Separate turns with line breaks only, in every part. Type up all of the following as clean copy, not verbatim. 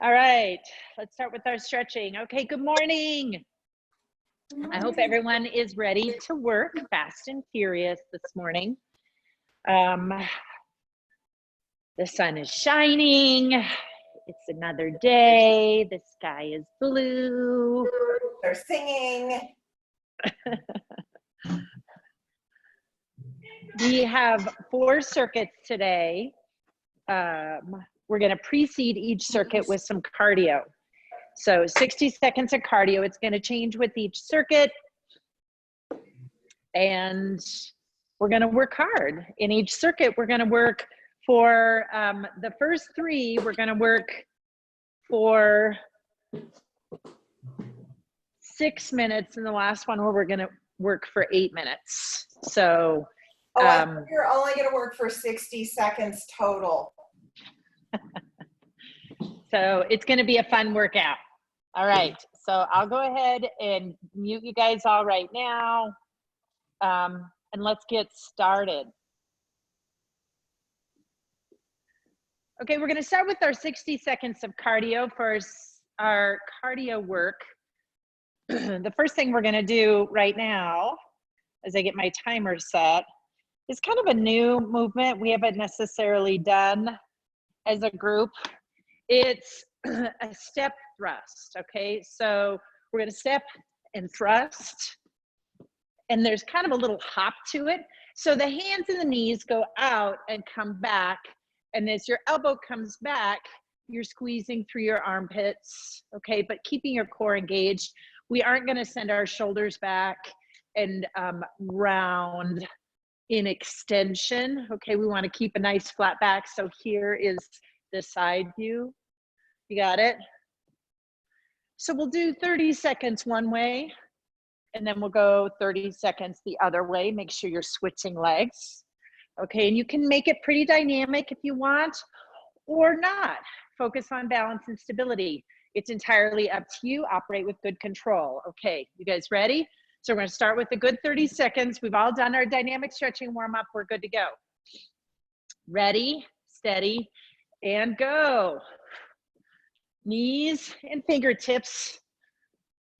All right, let's start with our stretching. Okay, good morning. I hope everyone is ready to work fast and furious this morning. The sun is shining. It's another day. The sky is blue.
They're singing.
We have 4 circuits today. We're going to precede each circuit with some cardio. So 60 seconds of cardio. It's going to change with each circuit. And we're going to work hard. In each circuit, we're going to work for the first 3, we're going to work for 6 minutes. And the last one, we're going to work for 8 minutes. So
you're only going to work for 60 seconds total.
So it's going to be a fun workout. All right. So I'll go ahead and mute you guys all right now. And let's get started. Okay, we're going to start with our 60 seconds of cardio for our cardio work. The first thing we're going to do right now, as I get my timer set, is kind of a new movement we haven't necessarily done as a group. It's a step thrust, okay? So we're going to step and thrust, and there's kind of a little hop to it. So the hands and the knees go out and come back, and as your elbow comes back, you're squeezing through your armpits, okay? But keeping your core engaged. We aren't going to send our shoulders back and round in extension, okay? We want to keep a nice flat back. So here is the side view. You got it? So we'll do 30 seconds one way, and then we'll go 30 seconds the other way. Make sure you're switching legs. Okay, and you can make it pretty dynamic if you want, or not. Focus on balance and stability. It's entirely up to you. Operate with good control. Okay, you guys ready? So we're gonna start with a good 30 seconds. We've all done our dynamic stretching warm up. We're good to go. Ready, steady, and go. Knees and fingertips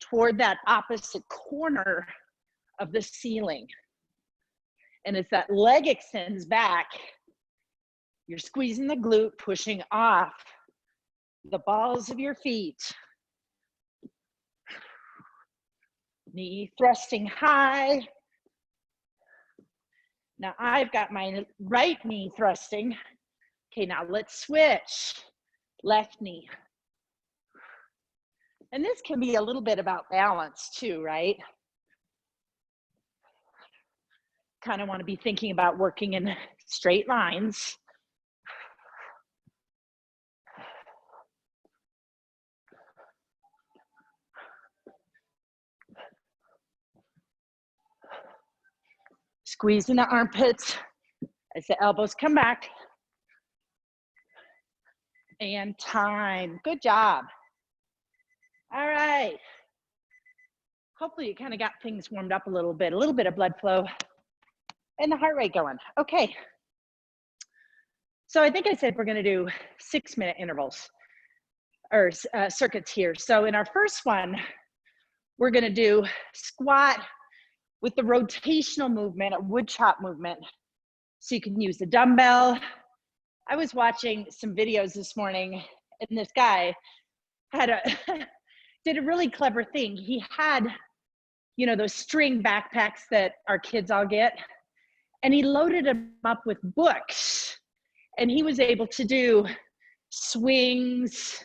toward that opposite corner of the ceiling. And as that leg extends back, you're squeezing the glute, pushing off the balls of your feet. Knee thrusting high. Now I've got my right knee thrusting. Okay, now let's switch. Left knee. And this can be a little bit about balance too, right? Kind of want to be thinking about working in straight lines. Squeezing the armpits as the elbows come back. And time. Good job. All right. Hopefully you kind of got things warmed up a little bit of blood flow and the heart rate going. Okay. So I think I said we're going to do 6-minute intervals or circuits here. So in our first one, we're going to do squat with the rotational movement, a wood chop movement. So you can use the dumbbell. I was watching some videos this morning, and this guy had did a really clever thing. He had, you know, those string backpacks that our kids all get, and he loaded them up with books, and he was able to do swings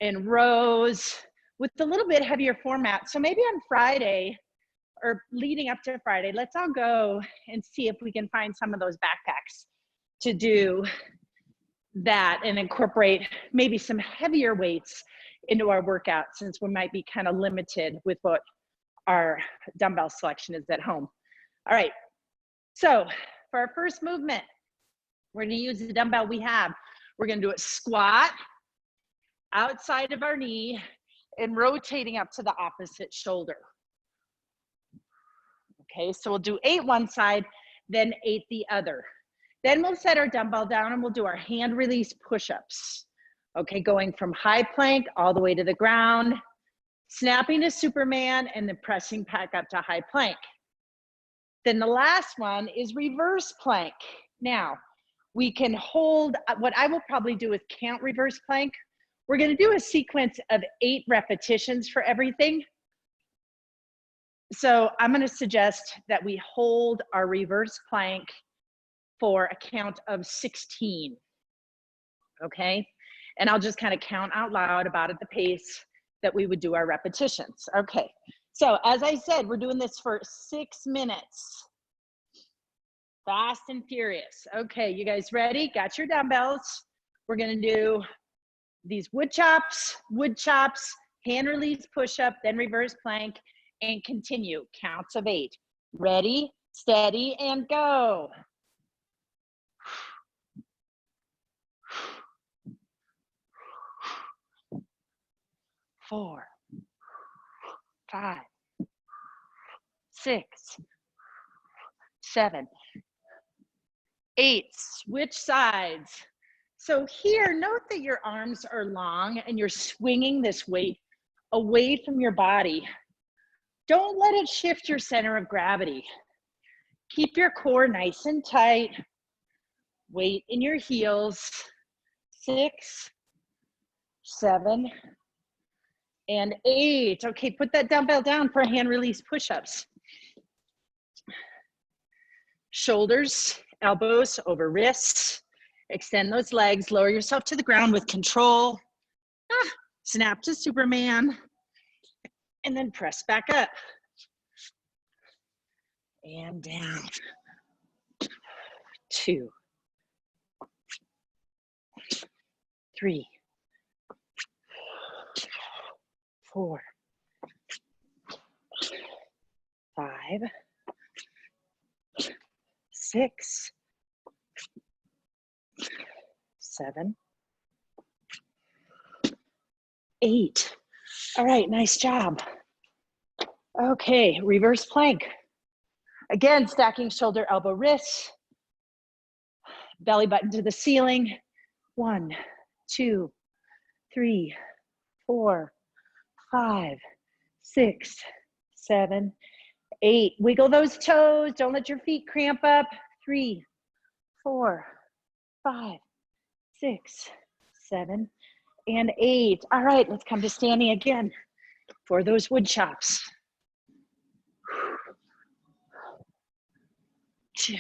and rows with a little bit heavier format. So maybe on Friday or leading up to Friday, let's all go and see if we can find some of those backpacks to do that and incorporate maybe some heavier weights into our workout, since we might be kind of limited with what our dumbbell selection is at home. All right, so for our first movement, we're going to use the dumbbell we have. We're going to do a squat outside of our knee and rotating up to the opposite shoulder. Okay, so we'll do 8 one side, then 8 the other. Then we'll set our dumbbell down and we'll do our hand release push-ups. Okay, going from high plank all the way to the ground, snapping to Superman, and then pressing back up to high plank. Then the last one is reverse plank. Now, we can hold, what I will probably do is count reverse plank. We're gonna do a sequence of 8 repetitions for everything. So I'm gonna suggest that we hold our reverse plank for a count of 16, okay? And I'll just kind of count out loud about at the pace that we would do our repetitions. Okay, so as I said, we're doing this for 6 minutes. Fast and furious. Okay, you guys ready? Got your dumbbells. We're gonna do these wood chops, hand release push-up, then reverse plank, and continue, counts of 8. Ready, steady, and go. 4, 5, 6, 7, 8, switch sides. So here, note that your arms are long and you're swinging this weight away from your body. Don't let it shift your center of gravity. Keep your core nice and tight. Weight in your heels. 6, 7, and 8. Okay, put that dumbbell down for hand release push-ups. Shoulders, elbows over wrists. Extend those legs, lower yourself to the ground with control. Snap to Superman. And then press back up. And down. 2, 3, 4, 5, 6, 7, 8. All right, nice job. Okay, reverse plank. Again, stacking shoulder, elbow, wrists. Belly button to the ceiling. 1, 2, 3, 4, 5, 6, 7, 8. Wiggle those toes. Don't let your feet cramp up. 3, 4, 5, 6, 7, and 8. All right, let's come to standing again for those wood chops. 2,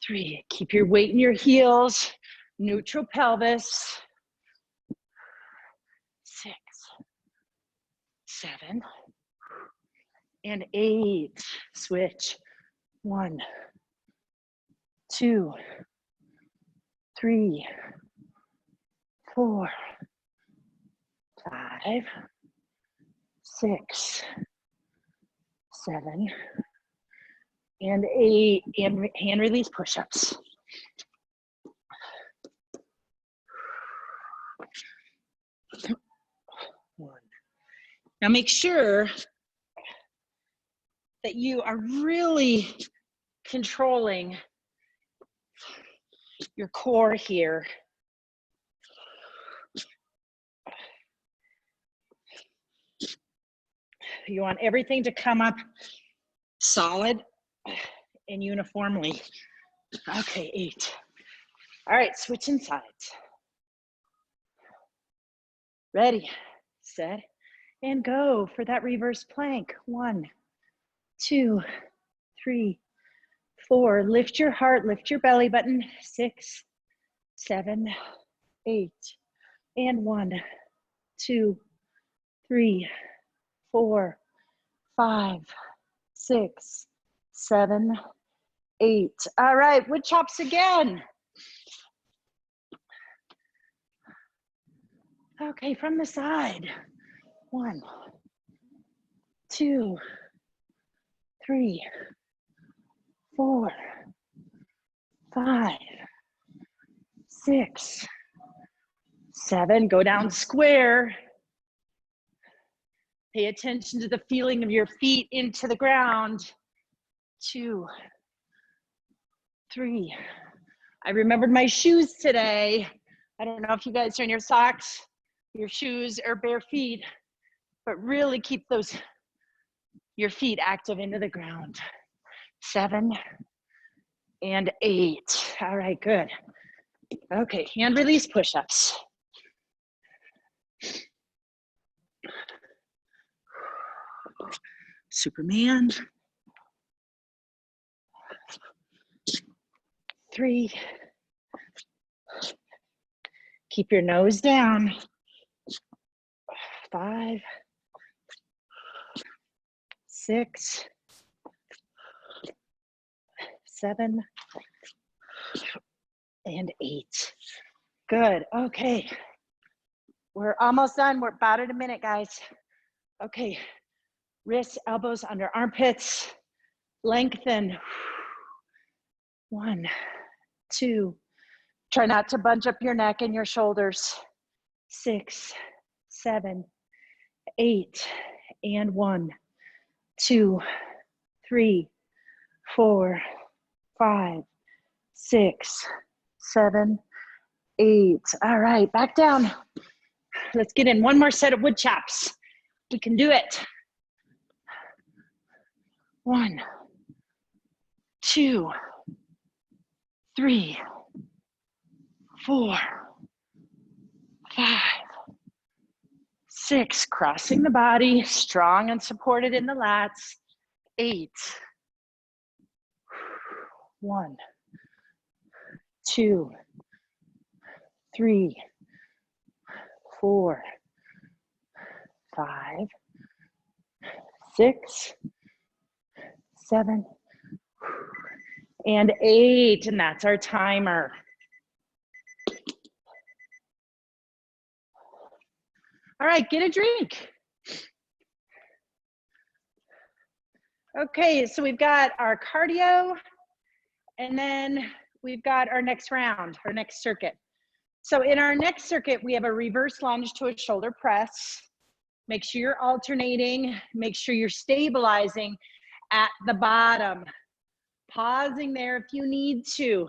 3. Keep your weight in your heels. Neutral pelvis. 6, 7, and 8. Switch. 1, 2, 3, 4, 5, 6, 7, and 8. And hand release push-ups. Now make sure that you are really controlling your core here. You want everything to come up solid and uniformly. Okay, 8. All right, switching sides. Ready, set, and go for that reverse plank. 1, 2, 3, 4. Lift your heart, lift your belly button. 6, 7, 8. And 1, 2, 3, 4, 5, 6, 7, 8. All right, wood chops again. Okay, from the side. 1, 2, 3, 4, 5, 6, 7. Go down square. Pay attention to the feeling of your feet into the ground. 2, 3. I remembered my shoes today. I don't know if you guys are in your socks, your shoes, or bare feet, but really keep your feet active into the ground. 7 and 8. All right, good. Okay, hand release push-ups. Superman. 3. Keep your nose down. 5, 6, 7, and 8. Good. Okay. We're almost done. We're about at a minute, guys. Okay. Wrists, elbows under armpits. Lengthen. 1, 2. Try not to bunch up your neck and your shoulders. 6, 7, 8, and 1, 2, 3, 4, 5, 6, 7, 8. All right, back down. Let's get in one more set of wood chops. We can do it. 1, 2, 3, 4, 5, 6. Crossing the body, strong and supported in the lats. 8. 1, 2, 3, 4, 5, 6, 7, and 8. And that's our timer. All right, get a drink. Okay, so we've got our cardio, and then we've got our next round, our next circuit. So in our next circuit, we have a reverse lunge to a shoulder press. Make sure you're alternating. Make sure you're stabilizing at the bottom. Pausing there if you need to.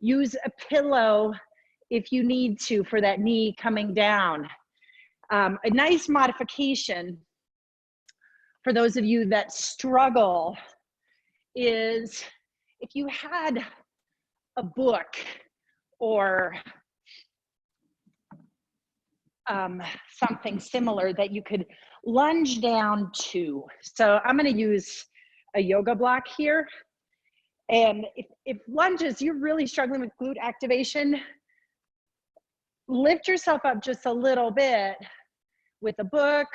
Use a pillow if you need to for that knee coming down. A nice modification for those of you that struggle is if you had a book or something similar that you could lunge down to. So I'm going to use a yoga block here. And if lunges, you're really struggling with glute activation, lift yourself up just a little bit with a book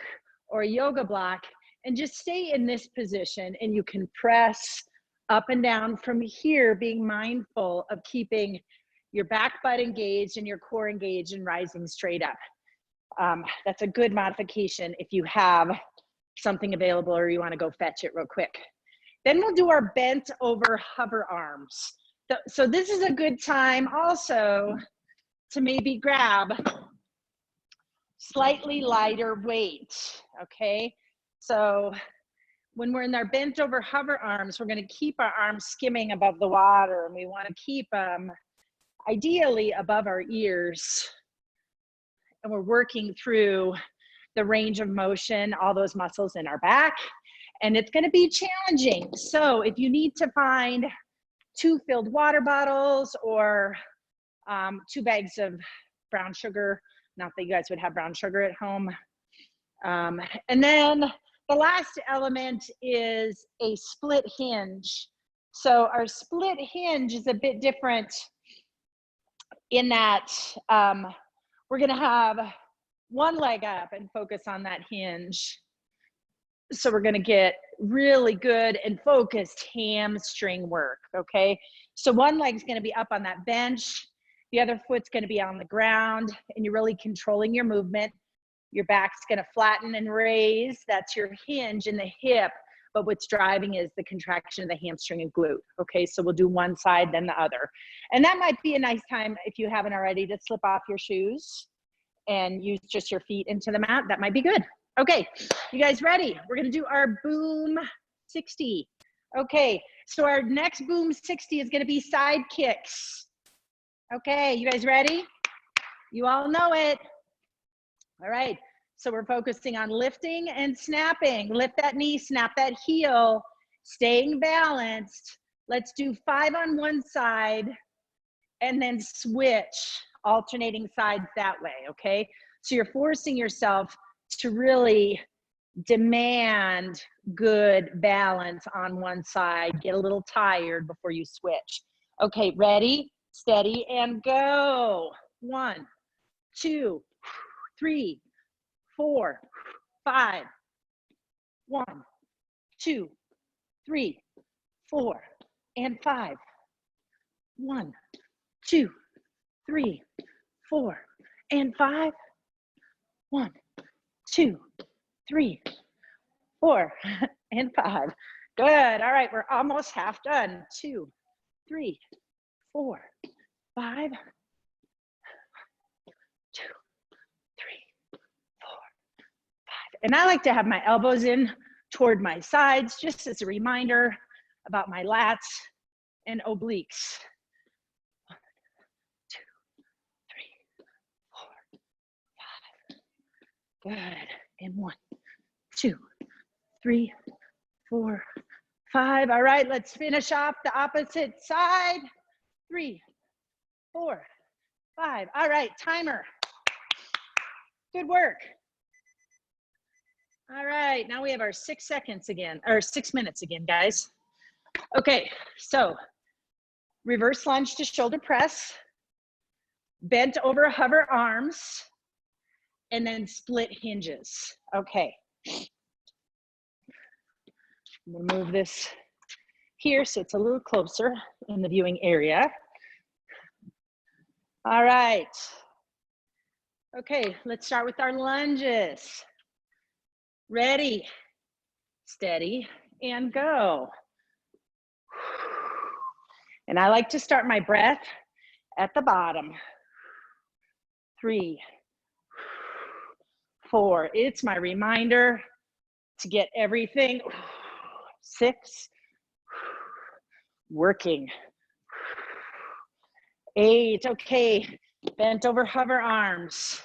or a yoga block and just stay in this position, and you can press up and down from here, being mindful of keeping your back butt engaged and your core engaged and rising straight up. That's a good modification if you have something available or you want to go fetch it real quick. Then we'll do our bent over hover arms. So this is a good time also to maybe grab slightly lighter weight, okay? So when we're in our bent over hover arms, we're gonna keep our arms skimming above the water, and we wanna keep them ideally above our ears. And we're working through the range of motion, all those muscles in our back, and it's gonna be challenging. So if you need to find 2 filled water bottles or 2 bags of brown sugar, not that you guys would have brown sugar at home. And then the last element is a split hinge. So our split hinge is a bit different in that we're gonna have one leg up and focus on that hinge. So we're gonna get really good and focused hamstring work, okay? So one leg's gonna be up on that bench, the other foot's gonna be on the ground, and you're really controlling your movement. Your back's gonna flatten and raise. That's your hinge in the hip, but what's driving is the contraction of the hamstring and glute, okay? So we'll do one side, then the other. And that might be a nice time, if you haven't already, to slip off your shoes and use just your feet into the mat. That might be good. Okay, you guys ready? We're gonna do our boom 60. Okay, so our next boom 60 is gonna be side kicks. Okay, you guys ready? You all know it. All right, so we're focusing on lifting and snapping. Lift that knee, snap that heel, staying balanced. Let's do 5 on one side and then switch, alternating sides that way, okay? So you're forcing yourself to really demand good balance on one side. Get a little tired before you switch. Okay, ready, steady, and go. 1, 2, 3, 4, 5. 1, 2, 3, 4, and 5. 1, 2, 3, 4, and 5. 1, 2, 3, 4, and 5. Good. All right, we're almost half done. 2, 3, 4, 5. 2, 3, 4, 5. And I like to have my elbows in toward my sides, just as a reminder about my lats and obliques. 1, 2, 3, 4, 5. Good. And 1, 2, 3, 4, 5. All right, let's finish off the opposite side. 3, 4, 5. All right, timer. Good work. All right, now we have our 6 seconds again, or 6 minutes again, guys. Okay, so reverse lunge to shoulder press, bent over hover arms, and then split hinges. Okay. I'm gonna move this here so it's a little closer in the viewing area. All right. Okay, let's start with our lunges. Ready, steady, and go. And I like to start my breath at the bottom. 3, 4. It's my reminder to get everything. 6. Working. 8. Okay. Bent over hover arms.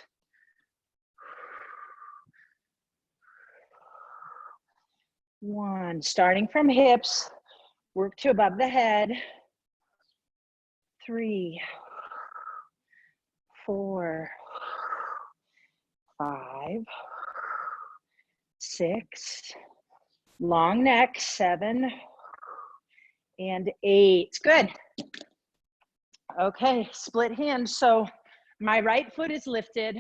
1. Starting from hips. Work to above the head. 3, 4, 5, 6. Long neck. 7 and 8. Good. Okay, split hinge. So my right foot is lifted.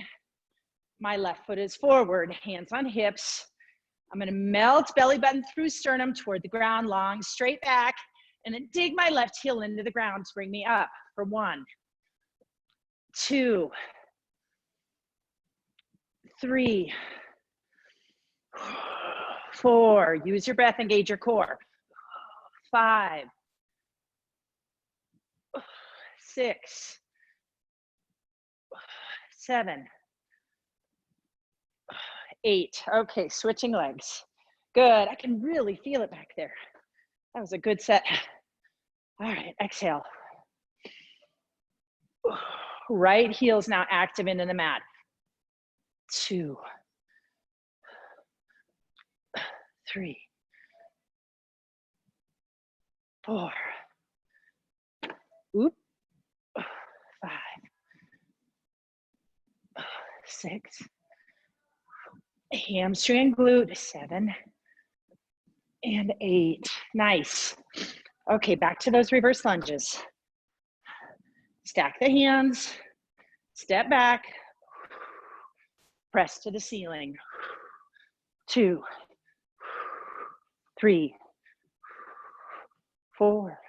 My left foot is forward, hands on hips. I'm gonna melt belly button through sternum toward the ground, long, straight back, and then dig my left heel into the ground to bring me up for 1, 2, 3, 4. Use your breath, engage your core. 5, 6, 7, 8. Okay, switching legs. Good. I can really feel it back there. That was a good set. All right, exhale. Right heel's now active into the mat. 2, 3, 4. Oop. 5, 6. Hamstring and glute. 7 and 8. Nice. Okay, back to those reverse lunges. Stack the hands, step back, press to the ceiling. 2, 3, 4.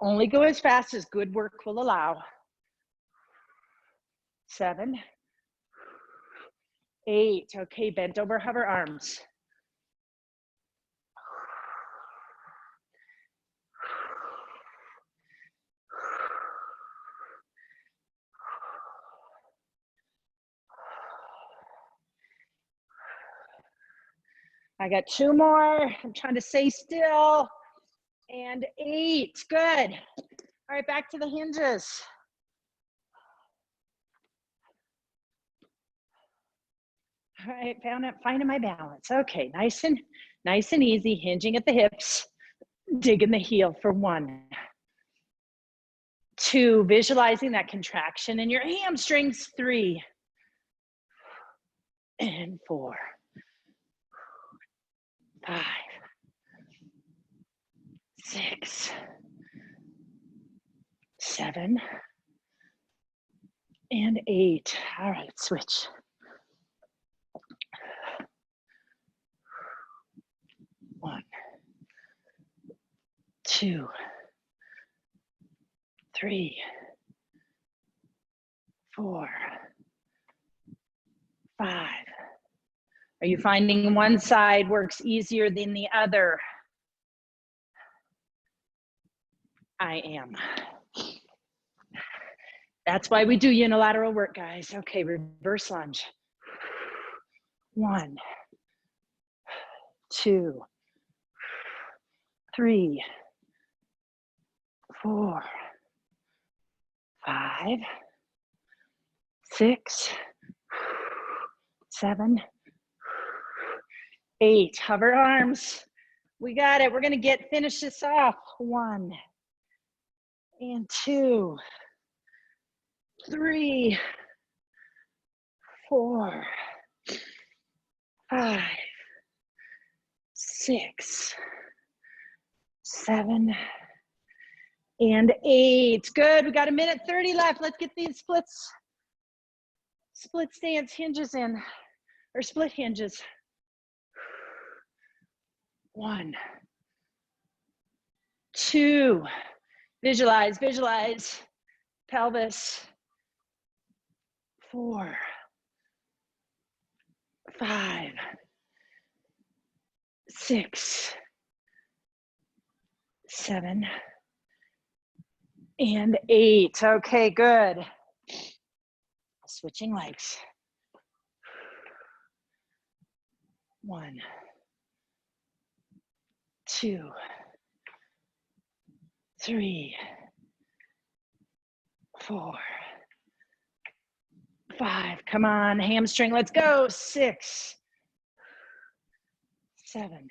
Only go as fast as good work will allow. 7, 8. Okay, bent over hover arms. 2 more. I'm trying to stay still. And 8. Good. All right, back to the hinges. All right, finding my balance. Okay, nice and easy, hinging at the hips, digging the heel for 1. 2, visualizing that contraction in your hamstrings. 3 and 4, 5, 6, 7, and 8. All right, switch. 1, 2, 3, 4, 5. Are you finding one side works easier than the other? I am. That's why we do unilateral work, guys. Okay, reverse lunge. 1, 2, 3, 4, 5, 6, 7, 8. Hover arms. We got it. We're going to finish this off. 1 and 2, 3, 4, 5, 6, 7, and 8. Good. We got 1:30 left. Let's get these split stance hinges in, or split hinges. 1, 2, visualize pelvis. 4, 5, 6, 7, and 8. Okay, good. Switching legs. 1, 2, 3, 4, 5. Come on, hamstring, let's go. 6, 7,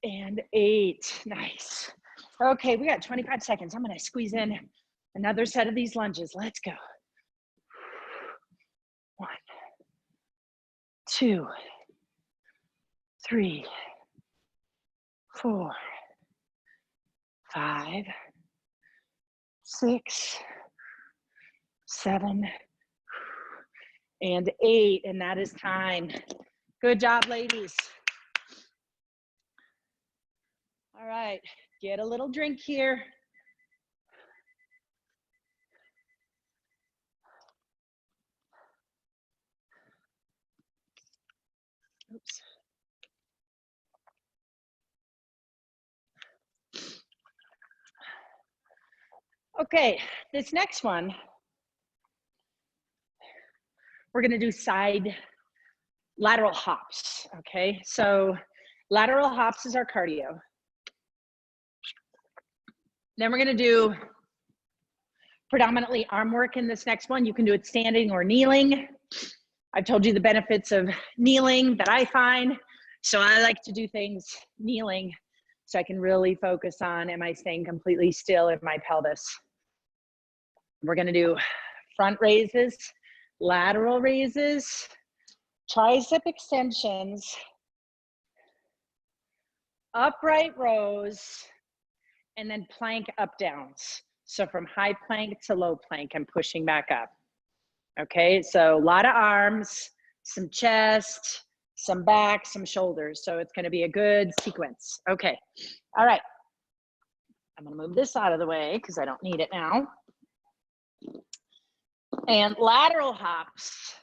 and 8. Nice. Okay, we got 25 seconds. I'm gonna squeeze in another set of these lunges. Let's go. 1, 2, 3, 4, 5, 6, 7, and 8. And that is time. Good job, ladies. All right, get a little drink here. Oops. Okay, this next one, we're gonna do side lateral hops, okay? So lateral hops is our cardio. Then we're gonna do predominantly arm work in this next one. You can do it standing or kneeling. I've told you the benefits of kneeling that I find. So I like to do things kneeling so I can really focus on, am I staying completely still in my pelvis? We're gonna do front raises, lateral raises, tricep extensions, upright rows, and then plank up downs. So from high plank to low plank, I'm pushing back up. Okay, so a lot of arms, some chest, some back, some shoulders. So it's gonna be a good sequence. Okay, all right. I'm gonna move this out of the way because I don't need it now. And lateral hops,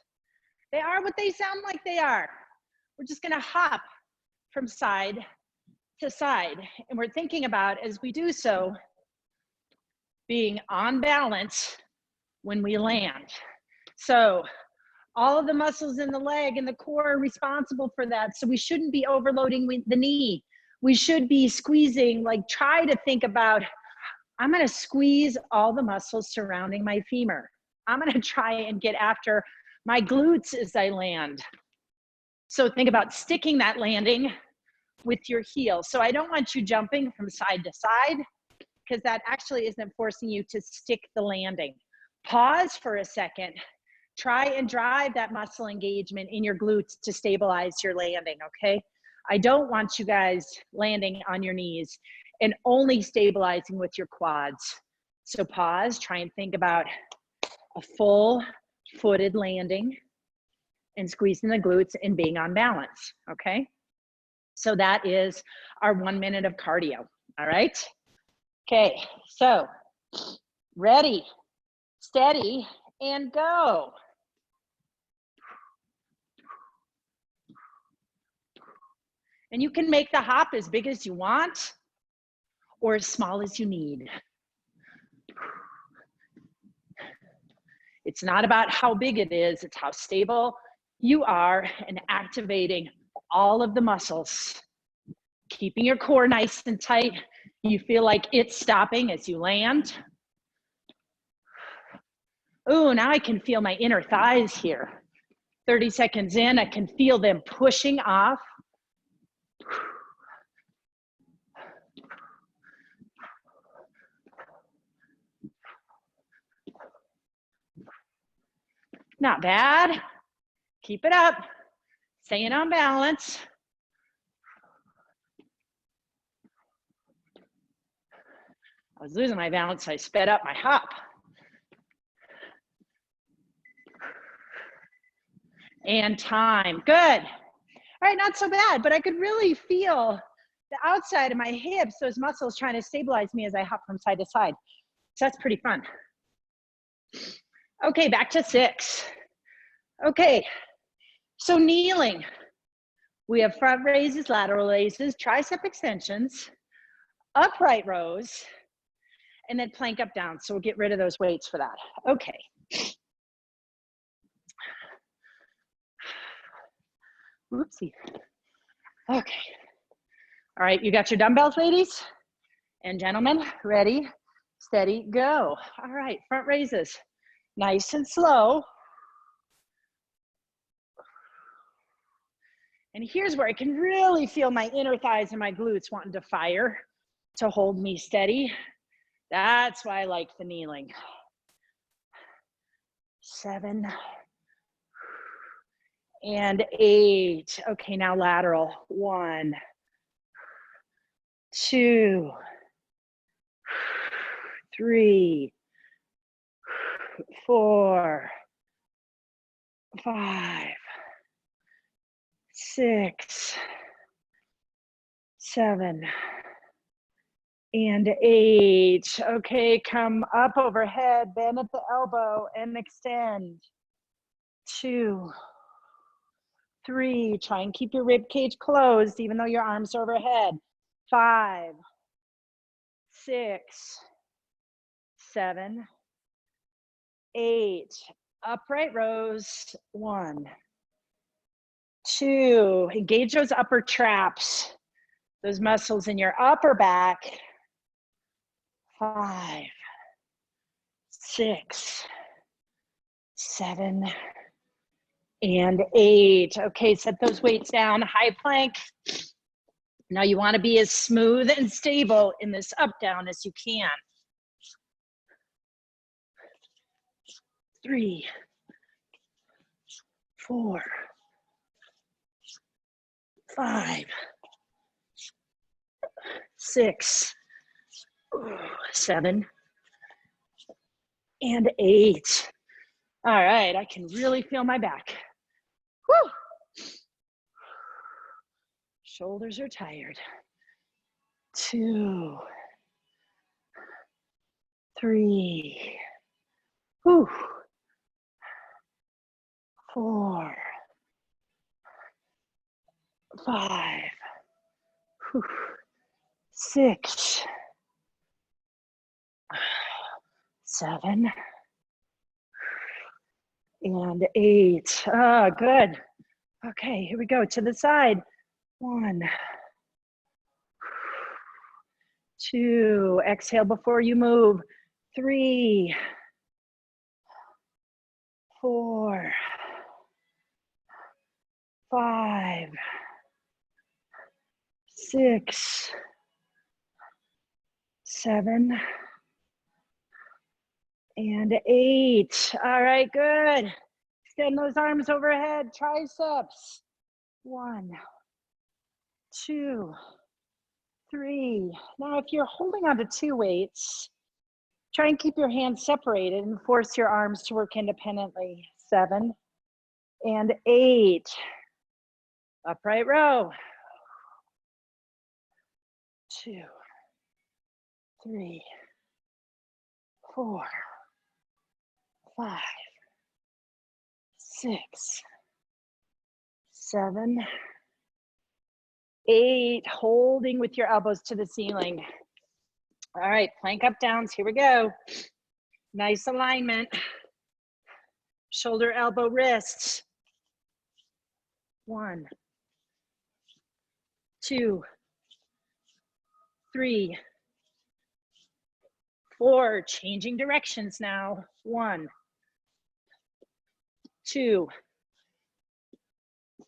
they are what they sound like they are. We're just gonna hop from side to side. And we're thinking about, as we do so, being on balance when we land. So all of the muscles in the leg and the core are responsible for that. So we shouldn't be overloading the knee. We should be squeezing, like try to think about, I'm gonna squeeze all the muscles surrounding my femur. I'm gonna try and get after my glutes as I land. So think about sticking that landing with your heel. So I don't want you jumping from side to side because that actually isn't forcing you to stick the landing. Pause for a second. Try and drive that muscle engagement in your glutes to stabilize your landing, okay? I don't want you guys landing on your knees and only stabilizing with your quads. So pause, try and think about a full footed landing and squeezing the glutes and being on balance, okay? So that is our 1 minute of cardio, all right? Okay, so ready, steady, and go. And you can make the hop as big as you want or as small as you need. It's not about how big it is, it's how stable you are and activating all of the muscles. Keeping your core nice and tight. You feel like it's stopping as you land. Oh, now I can feel my inner thighs here. 30 seconds in, I can feel them pushing off. Not bad. Keep it up. Staying on balance. I was losing my balance, so I sped up my hop. And time. Good. All right, not so bad, but I could really feel the outside of my hips, those muscles trying to stabilize me as I hop from side to side. So that's pretty fun. Okay, back to 6. Okay, so kneeling. We have front raises, lateral raises, tricep extensions, upright rows, and then plank up down. So we'll get rid of those weights for that. Okay. Oopsie. Okay. All right, you got your dumbbells, ladies and gentlemen. Ready, steady, go. All right, front raises. Nice and slow. And here's where I can really feel my inner thighs and my glutes wanting to fire to hold me steady. That's why I like the kneeling. 7 and 8. Okay, now lateral. 1, 2, 3, 4, 5, 6, 7, and 8. Okay, come up overhead, bend at the elbow and extend. 2, 3, try and keep your rib cage closed even though your arms are overhead. 5, 6, 7, 8. Upright rows. 1, 2. Engage those upper traps, those muscles in your upper back. 5, 6, 7, and 8. Okay, set those weights down. High plank. Now you want to be as smooth and stable in this up down as you can. 3, 4, 5, 6, 7, and 8. All right, I can really feel my back. Whew. Shoulders are tired. 2, 3, whew, 4, 5, whew, 6, 7, and 8. Oh, good. Okay, here we go to the side. 1, 2, exhale before you move. 3, 4, 5, 6, 7, and 8. All right, good. Extend those arms overhead, triceps. 1, 2, 3. Now, if you're holding on to 2 weights, try and keep your hands separated and force your arms to work independently. 7 and 8. Upright row. 2, 3, 4, 5, 6, 7, 8. Holding with your elbows to the ceiling. All right, plank up downs. Here we go. Nice alignment. Shoulder, elbow, wrists. 1, 2, 3, 4. Changing directions now. 1, 2,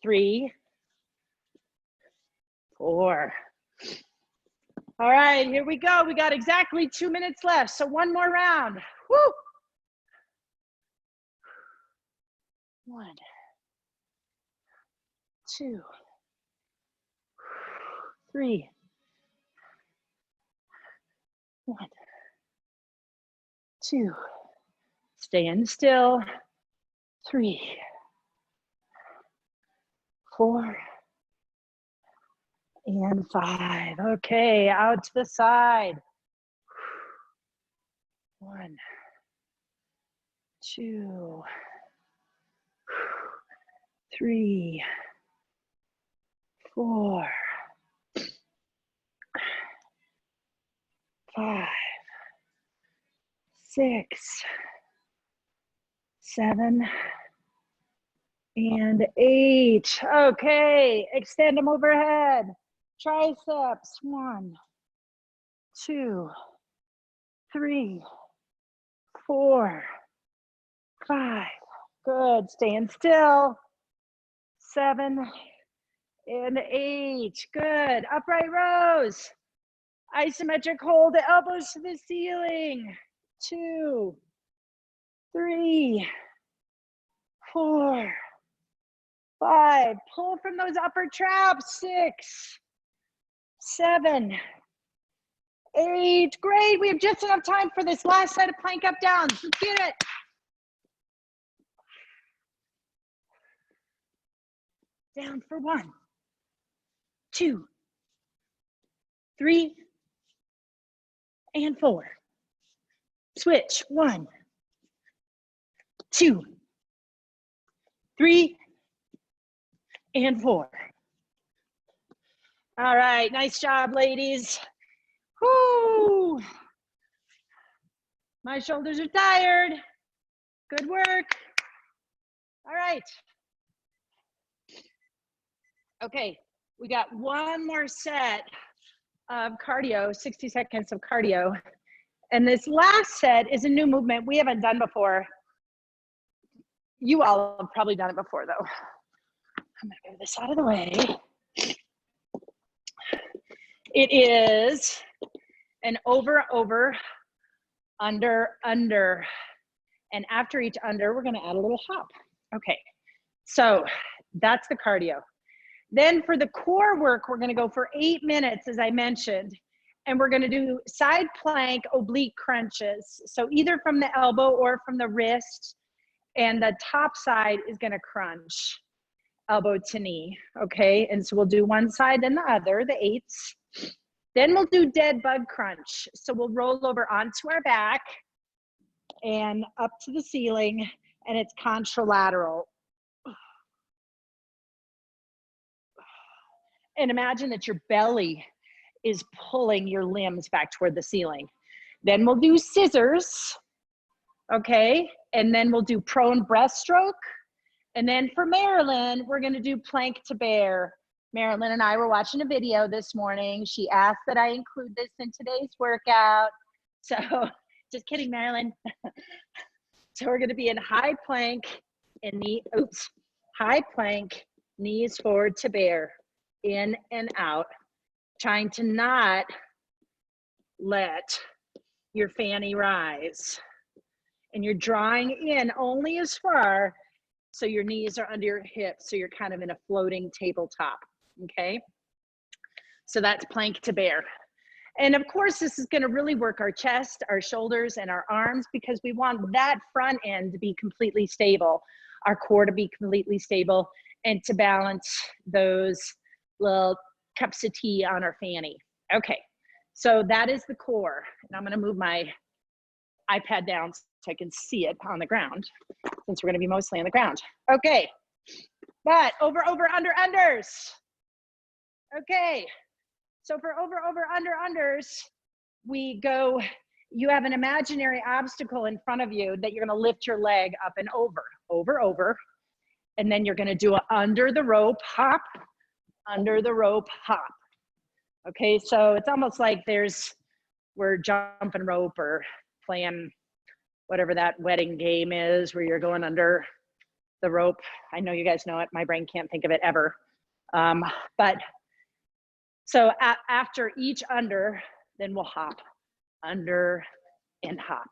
3, 4. All right, here we go. We got exactly 2 minutes left. So one more round. Woo! 1, 2, 3. 1, 2. Stand still. 3, 4, and 5. Okay, out to the side. 1, 2, 3, 4, 5, 6, 7, and 8. Okay, extend them overhead. Triceps. 1, 2, 3, 4, 5. Good. Stand still. 7 and 8. Good. Upright rows. Isometric hold, elbows to the ceiling. 2, 3, 4, 5. Pull from those upper traps. 6, 7, 8. Great. We have just enough time for this last set of plank up downs. Let's get it. Down for 1, 2, 3, and 4. Switch. 1, 2, 3, and 4. All right, nice job, ladies. Whoo! My shoulders are tired. Good work. All right. Okay, we got one more set of cardio, 60 seconds of cardio. And this last set is a new movement we haven't done before. You all have probably done it before though. I'm gonna move this out of the way. It is an over, under, under. And after each under, we're gonna add a little hop. Okay, so that's the cardio. Then for the core work, we're gonna go for 8 minutes, as I mentioned, and we're gonna do side plank oblique crunches. So either from the elbow or from the wrist, and the top side is gonna crunch, elbow to knee, okay? And so we'll do one side then the other, the 8s. Then we'll do dead bug crunch. So we'll roll over onto our back and up to the ceiling, and it's contralateral. And imagine that your belly is pulling your limbs back toward the ceiling. Then we'll do scissors, okay? And then we'll do prone breaststroke. And then for Marilyn, we're gonna do plank to bear. Marilyn and I were watching a video this morning. She asked that I include this in today's workout. So just kidding, Marilyn. So we're gonna be in high plank in the, high plank knees forward to bear, in and out, trying to not let your fanny rise. And you're drawing in only as far so your knees are under your hips, so you're kind of in a floating tabletop, okay? So that's plank to bear. And of course, this is gonna really work our chest, our shoulders, and our arms, because we want that front end to be completely stable, our core to be completely stable, and to balance those little cups of tea on our fanny. Okay, so that is the core. And I'm gonna move my iPad down so I can see it on the ground, since we're gonna be mostly on the ground. Okay, but over, under, unders. Okay. So for over, under, unders, we go, you have an imaginary obstacle in front of you that you're gonna lift your leg up and over, over. And then you're gonna do a under the rope hop, under the rope hop. Okay, so it's almost like we're jumping rope or playing whatever that wedding game is where you're going under the rope. I know you guys know it, my brain can't think of it ever. But so after each under, then we'll hop, under and hop,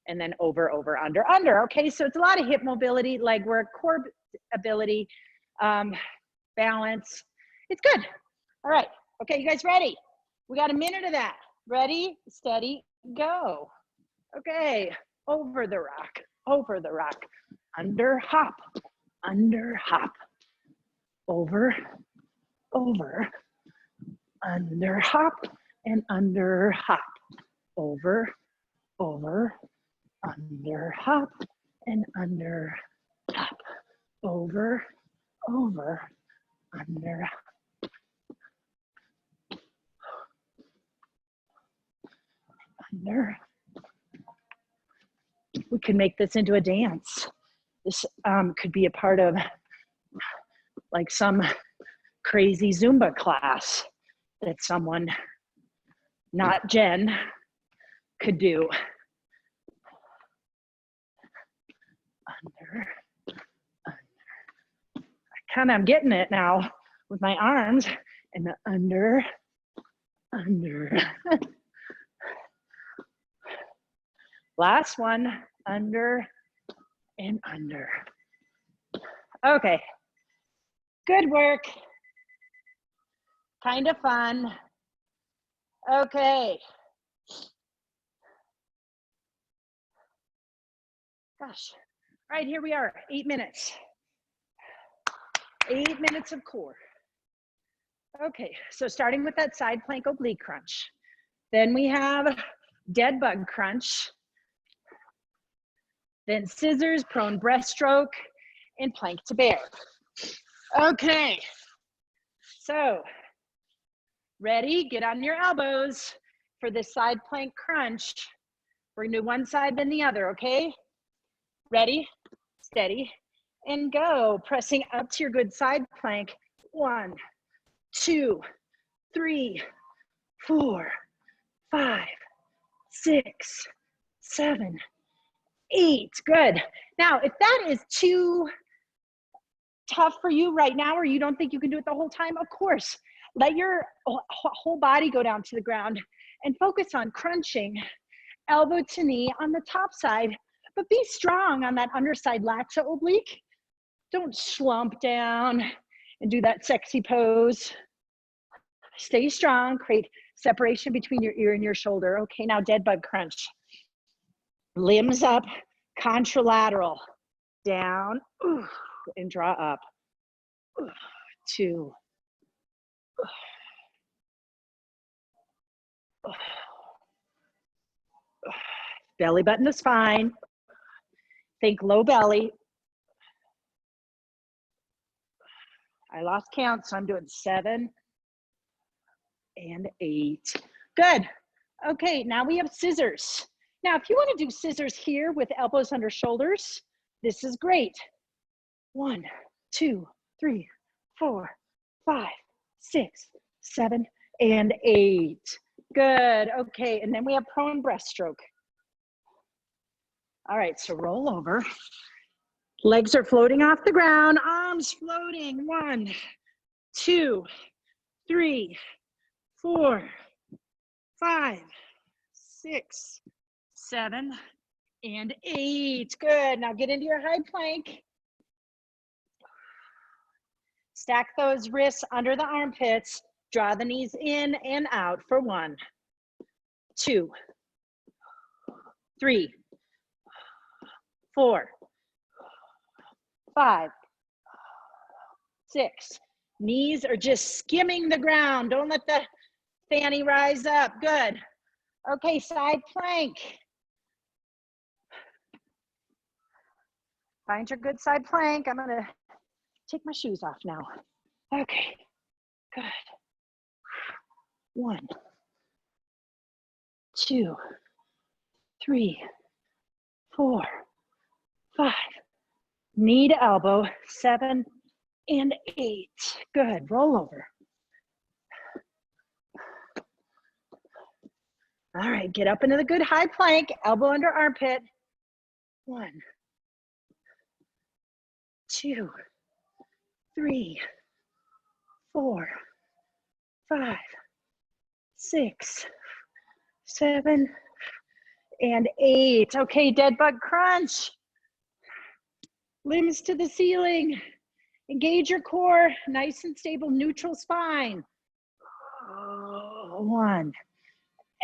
and then over, under. Okay, so it's a lot of hip mobility, leg work, core ability, balance. It's good. All right, okay, you guys ready? We got a minute of that. Ready, steady, go. Okay, over the rock, under, hop, under, over, under, hop, and under, hop, over, under, hop, and under, hop, over, under, under. We could make this into a dance. This could be a part of like some crazy Zumba class that someone, not Jen, could do. Under. I'm getting it now with my arms, and the under. Last one, under and under. Okay, good work. Kind of fun. Okay. Gosh, all right, here we are, 8 minutes. 8 minutes of core. Okay, so starting with that side plank oblique crunch. Then we have dead bug crunch. Then scissors, prone breaststroke, and plank to bear. Okay, so ready? Get on your elbows for this side plank crunch. We're gonna do one side, then the other, okay? Ready, steady, and go. Pressing up to your good side plank. 1, 2, 3, 4, 5, 6, 7, 8. Good. Now, if that is too tough for you right now, or you don't think you can do it the whole time, of course, let your whole body go down to the ground and focus on crunching elbow to knee on the top side, but be strong on that underside lat oblique. Don't slump down and do that sexy pose. Stay strong, create separation between your ear and your shoulder. Okay, now dead bug crunch. Limbs up, contralateral, down, and draw up. 2. Belly button is fine. Think low belly. I lost count, so I'm doing 7 and 8. Good. Okay, now we have scissors. Now, if you want to do scissors here with elbows under shoulders, this is great. 1, 2, 3, 4, 5, 6, 7, and 8. Good. Okay, and then we have prone breaststroke. All right, so roll over. Legs are floating off the ground, arms floating. 1, 2, 3, 4, 5, 6, 7, and 8. Good. Now get into your high plank. Stack those wrists under the armpits. Draw the knees in and out for 1, 2, 3, 4, 5, 6. Knees are just skimming the ground. Don't let the fanny rise up. Good. Okay, side plank. Find your good side plank. I'm gonna take my shoes off now. Okay, good. 1, 2, 3, 4, 5. Knee to elbow. 7 and 8. Good. Roll over. All right, get up into the good high plank, elbow under armpit. 1, 2, 3, 4, 5, 6, 7, and 8. Okay, dead bug crunch. Limbs to the ceiling. Engage your core, nice and stable, neutral spine. 1.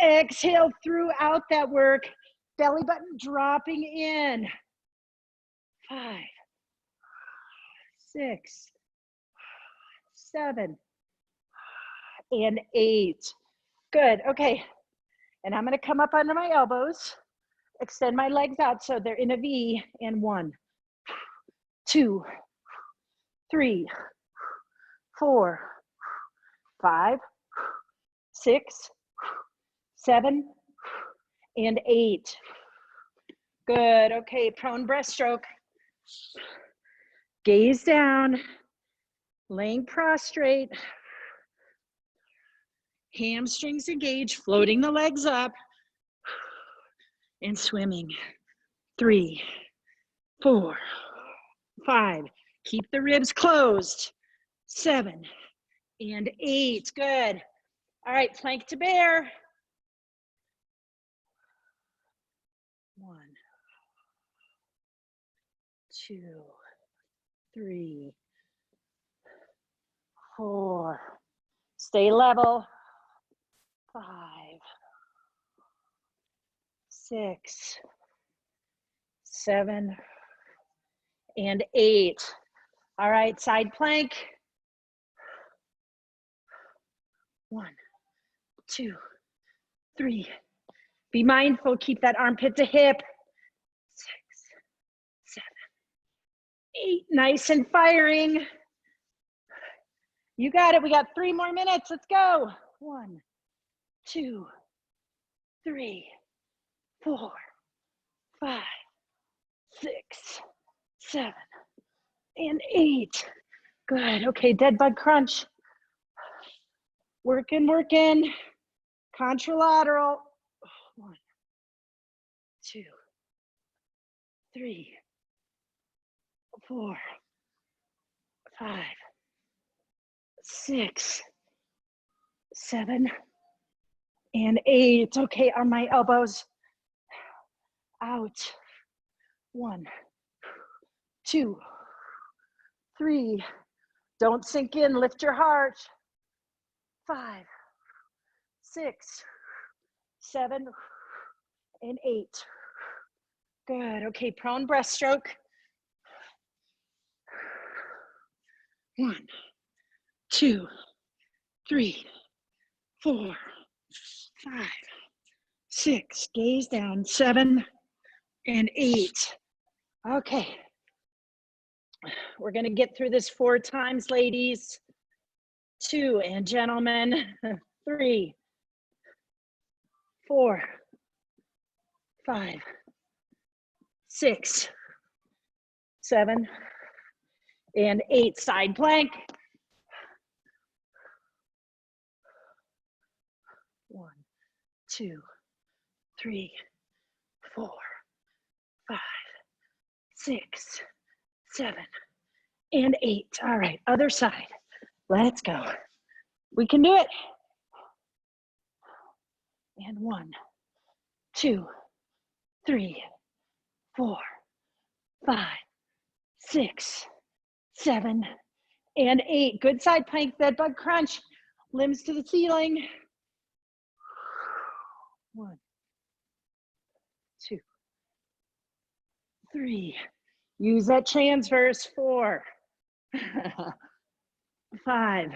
Exhale throughout that work. Belly button dropping in. 5, 6, 7, and 8. Good. Okay. And I'm going to come up under my elbows, extend my legs out so they're in a V. And 1, 2, 3, 4, 5, 6, 7, and 8. Good. Okay, prone breaststroke. Gaze down, laying prostrate. Hamstrings engaged, floating the legs up, and swimming. 3, 4, 5. Keep the ribs closed. 7 and 8. Good. All right, plank to bear. 1, 2, 3, 4. Stay level. 5, 6, 7, and 8. All right, side plank. 1, 2, 3. Be mindful, keep that armpit to hip. 6, 7, 8. Nice and firing. You got it. We got 3 more minutes. Let's go. 1, 2, 3, 4, 5, 6, 7, and 8. Good. Okay, dead bug crunch. Working, working. Contralateral. 1, 2, 3, 4, 5, 6, 7, and 8. Okay, on my elbows. Out. 1, 2, 3. Don't sink in, lift your heart. 5, 6, 7, and 8. Good. Okay, prone breaststroke. 1, 2, 3, 4, 5, 6. Gaze down. 7 and 8. Okay. We're going to get through this 4 times, ladies. 2, and gentlemen. 3, 4, 5, 6, 7, and 8. Side plank. 1, 2, 3, 4, 5, 6, 7, and 8. All right, other side. Let's go. We can do it. And 1, 2, 3, 4, 5, 6, 7, and 8. Good side plank, bed bug crunch. Limbs to the ceiling. 1, 2, 3. Use that transverse. 4, 5,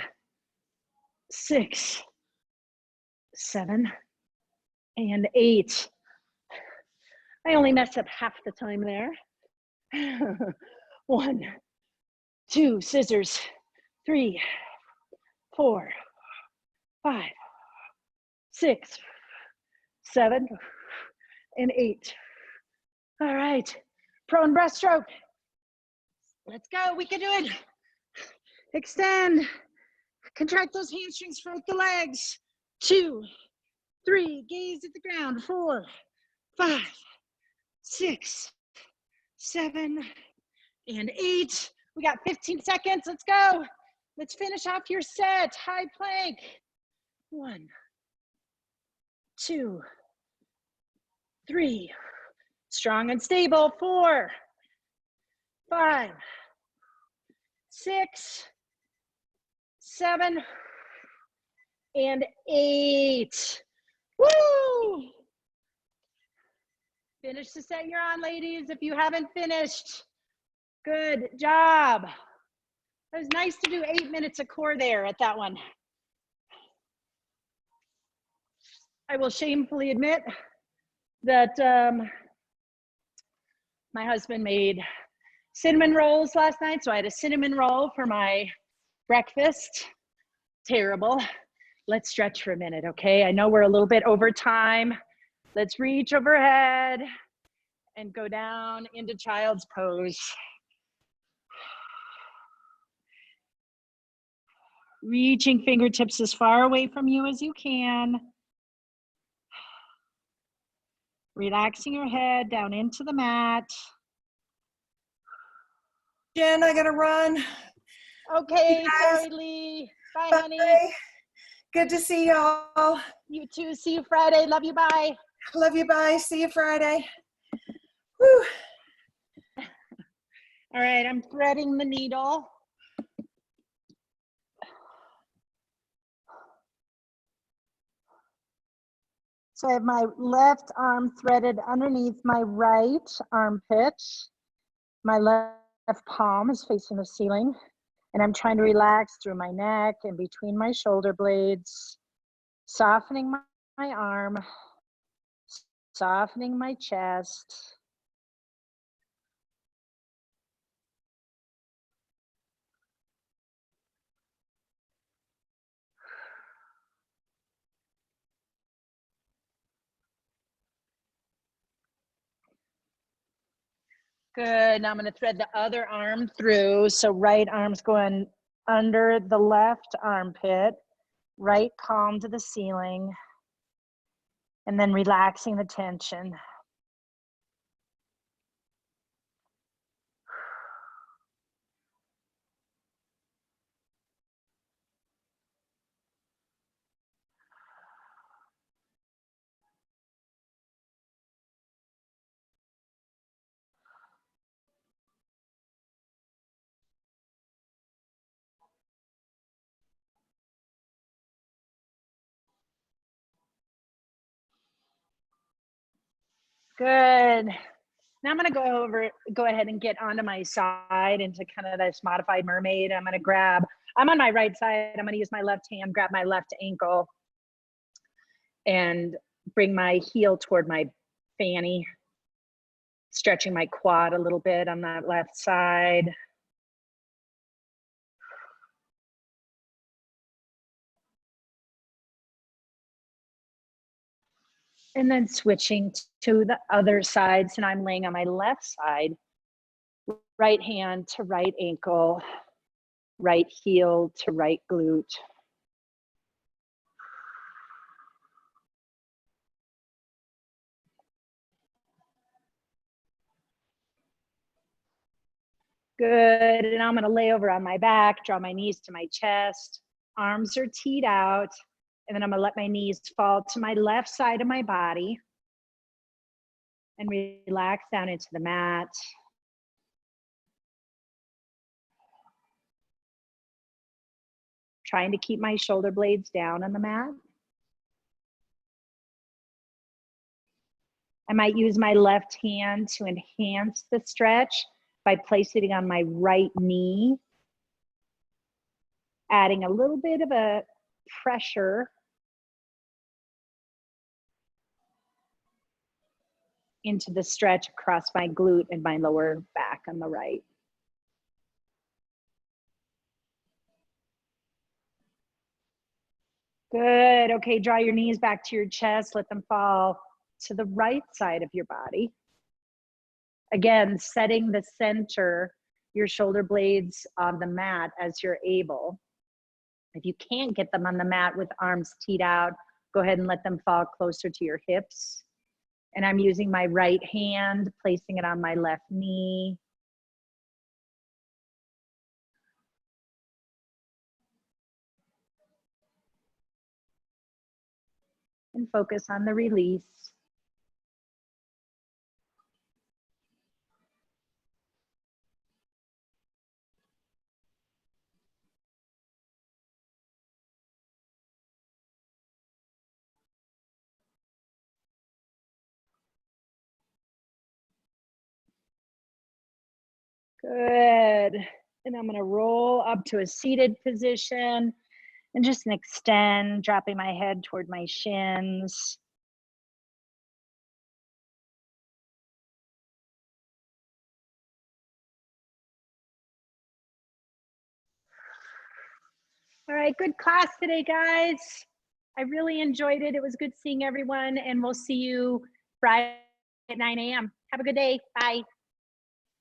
6, 7, and 8. I only messed up half the time there. 1, 2, scissors. 3, 4, 5, 6, 7, and 8. All right, prone breaststroke. Let's go, we can do it. Extend, contract those hamstrings, float the legs. 2, 3, gaze at the ground. 4, 5, 6, 7, and 8. We got 15 seconds, let's go. Let's finish off your set, high plank. 1, 2, 3, strong and stable. 4, 5, 6, 7, and 8. Woo! Finish the set you're on, ladies, if you haven't finished. Good job. It was nice to do 8 minutes of core there at that one. I will shamefully admit that my husband made cinnamon rolls last night, so I had a cinnamon roll for my breakfast. Terrible. Let's stretch for a minute, okay? I know we're a little bit over time. Let's reach overhead and go down into child's pose. Reaching fingertips as far away from you as you can. Relaxing your head down into the mat.
Jen, I gotta run.
Okay, sorry, Lee. Bye,
Bye.
honey.
Good to see y'all.
You too. See you Friday. Love you. Bye.
Love you. Bye. See you Friday. Whew.
All right, I'm threading the needle. So I have my left arm threaded underneath my right armpit. My left palm is facing the ceiling. And I'm trying to relax through my neck and between my shoulder blades, softening my arm, softening my chest. Good, now I'm gonna thread the other arm through. So right arm's going under the left armpit, right palm to the ceiling, and then relaxing the tension. Good. Now I'm gonna go ahead and get onto my side into kind of this modified mermaid. I'm on my right side. I'm gonna use my left hand, grab my left ankle, and bring my heel toward my fanny, stretching my quad a little bit on that left side. And then switching to the other side. So now I'm laying on my left side, right hand to right ankle, right heel to right glute. Good, and I'm gonna lay over on my back, draw my knees to my chest, arms are teed out, and then I'm gonna let my knees fall to my left side of my body and relax down into the mat. Trying to keep my shoulder blades down on the mat. I might use my left hand to enhance the stretch by placing it on my right knee, adding a little bit of a pressure into the stretch across my glute and my lower back on the right. Good. Okay, draw your knees back to your chest. Let them fall to the right side of your body. Again, setting the center, your shoulder blades on the mat as you're able. If you can't get them on the mat with arms teed out, go ahead and let them fall closer to your hips. And I'm using my right hand, placing it on my left knee. And focus on the release. Good. And I'm gonna roll up to a seated position and just extend, dropping my head toward my shins. All right, good class today, guys. I really enjoyed it. It was good seeing everyone, and we'll see you Friday at 9 a.m. Have a good day. Bye.